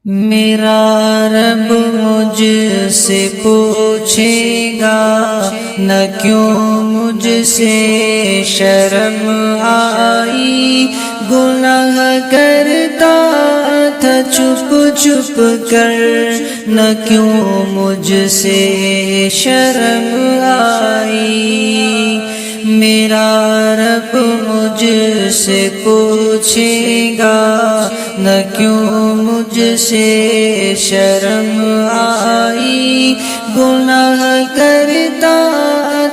میرا رب مجھ سے پوچھے گا نہ کیوں مجھ سے شرم آئی، گناہ کرتا تھا چھپ چھپ کر نہ کیوں مجھ سے شرم آئی۔ میرا رب مجھ سے پوچھے گا نہ کیوں مجھ سے شرم آئی، گناہ کرتا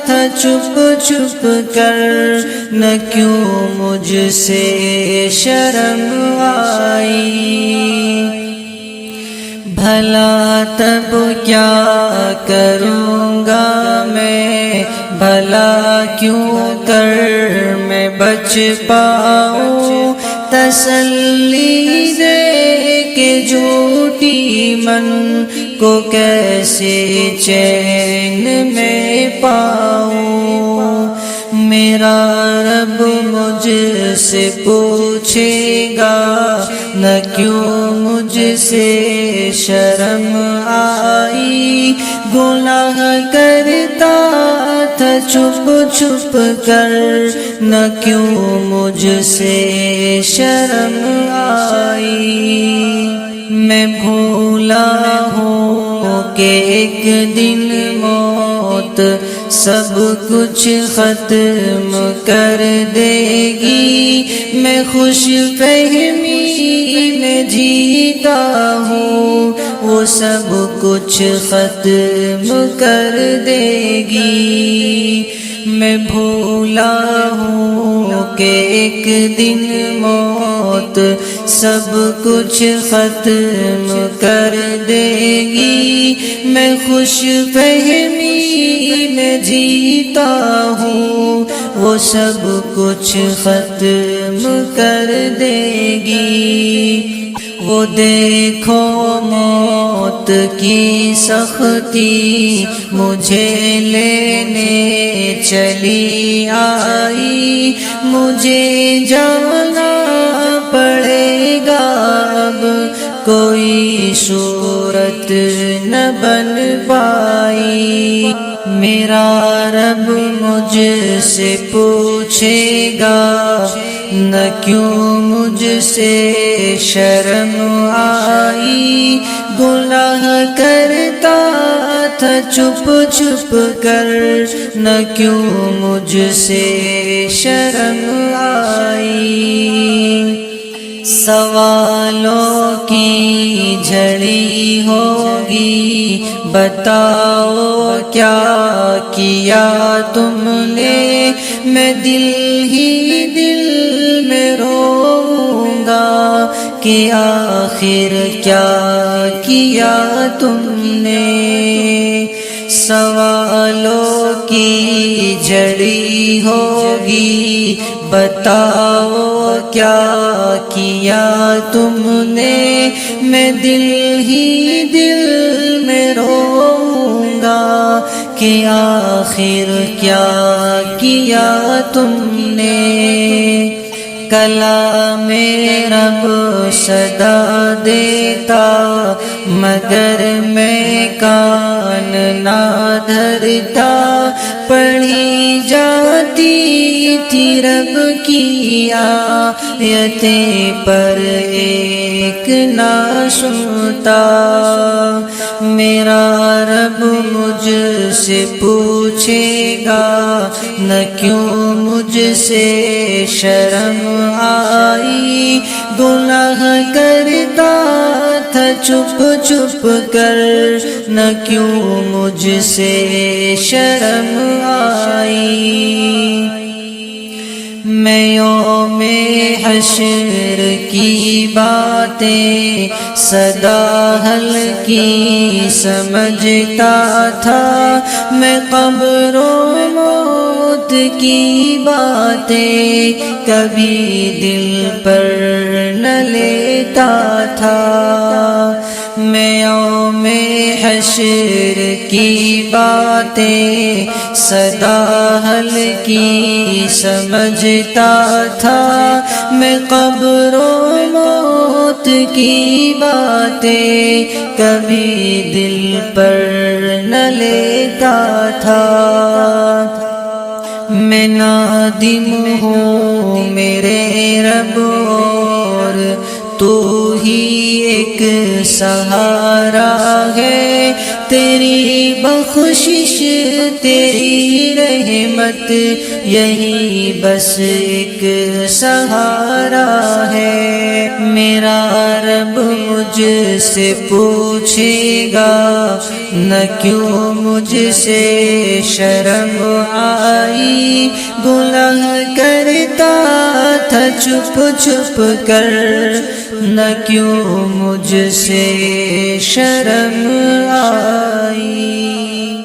تھا چھپ چھپ کر نہ کیوں مجھ سے شرم آئی۔ بھلا تب کیا کروں گا میں، بھلا کیوں کر میں بچ پاؤں، تسلی دے کے جھوٹی من کو کیسے چین میں پاؤں۔ میرا رب مجھ سے پوچھے گا نہ کیوں مجھ سے شرم آئی، گناہ کرتا تھا چھپ چھپ کر نہ کیوں مجھ سے شرم آئی۔ میں بھولا ہوں کہ ایک دن موت سب کچھ ختم کر دے گی، میں خوش فہمی میں جیتا ہوں، وہ سب کچھ ختم کر دے گی۔ میں بھولا ہوں کہ ایک دن موت سب کچھ ختم کر دے گی، میں خوش فہمی میں جیتا ہوں، وہ سب کچھ ختم کر دے گی۔ وہ دیکھو موت کی سختی مجھے لینے چلی آئی، مجھے جانا پڑے گا اب کوئی صورت نہ بن پائی۔ میرا رب مجھ سے پوچھے گا نہ کیوں مجھ سے شرم آئی، گناہ کرتا تھا چھپ چھپ کر نہ کیوں مجھ سے شرم آئی۔ سوالوں کی جھڑی ہوگی، بتاؤ کیا کیا تم نے، میں دل ہی دل میں روؤں گا کہ آخر کیا کیا تم نے۔ سوالوں کی جھڑی ہوگی، بتاؤ کیا کیا تم نے، میں دل ہی دل میں روؤں گا کہ آخر کیا کیا تم نے۔ کلام رب صدا دیتا مگر میں کان نہ دھرتا، پڑھی جاتی تھی رب کی آیتیں پر ایک نہ سنتا۔ میرا رب مجھ سے پوچھے گا نہ کیوں مجھ سے شرم آئی، گناہ کرتا تھا چھپ چھپ کر نہ کیوں مجھ سے شرم آئی۔ میں یوم حشر کی باتیں سدا ہلکی سمجھتا تھا، میں قبر و موت کی باتیں کبھی دل پر نہ لیتا تھا۔ میں یوم حشر کی باتیں سدا ہلکی سمجھتا تھا، میں قبر و موت کی باتیں کبھی دل پر نہ لیتا تھا۔ میں نادم ہوں میرے رب اور تو ہی ایک سہارا ہے، تیری بخشش تیری رحمت یہی بس ایک سہارا ہے۔ میرا رب مجھ سے پوچھے گا نہ کیوں مجھ سے شرم آئی، گناہ کرتا تھا چھپ چھپ کر، نہ کیوں مجھ سے شرم آئی۔